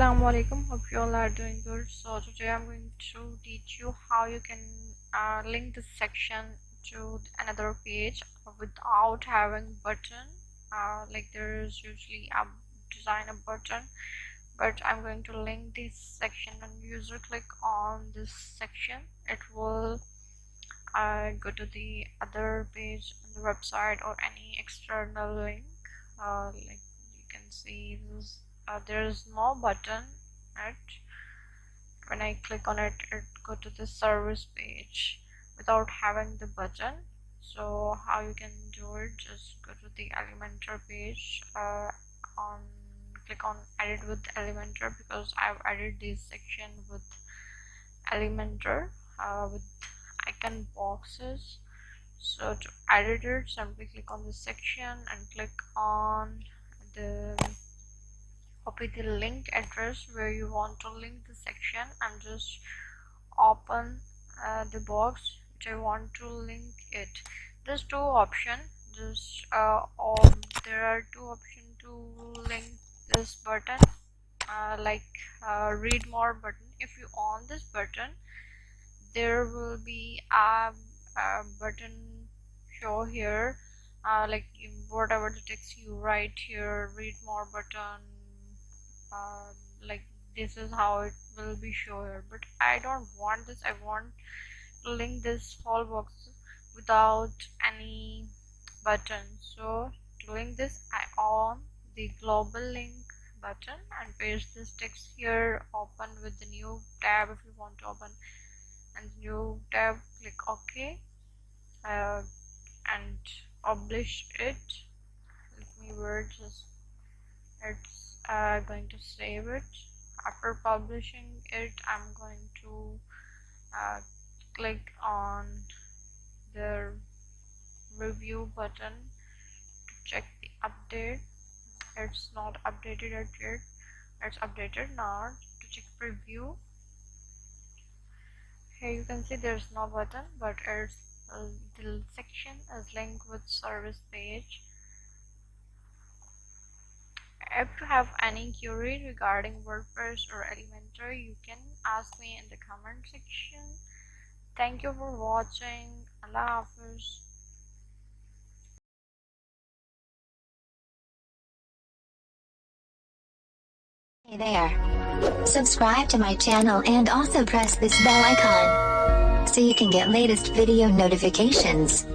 Assalamualaikum. Hope you all are doing good. So today I'm going to teach you how you can link this section to another page without having button. Like there is usually a design a button, but I'm going to link this section and user click on this section. It will go to the other page on the website or any external link. Like you can see this. There is no button when I click on it, it go to the service page without having the button. So how you can do it, just go to the Elementor page, click on edit with Elementor, because I've added this section with Elementor with icon boxes. So to edit it, simply click on this section and click on the copy the link address where you want to link the section and just open the box which I want to link it. There's two options. There are two options to link this button, read more button. If you on this button, there will be a button show here, like whatever the text you write here, read more button, like this is how it will be shown here. But I don't want this. I want to link this whole box without any button. So to link this, I on the global link button and paste this text here, open with the new tab if you want to open, and new tab, click OK, and publish it. Let me word just it's going to save it. After publishing it, I'm going to click on the review button to check the update. It's not updated yet. It's updated now. To check preview, here you can see there's no button, but it's the section is linked with service page. If you have any query regarding WordPress or Elementor, you can ask me in the comment section. Thank you for watching. Allah Hafiz. Hey there. Subscribe to my channel and also press this bell icon so you can get latest video notifications.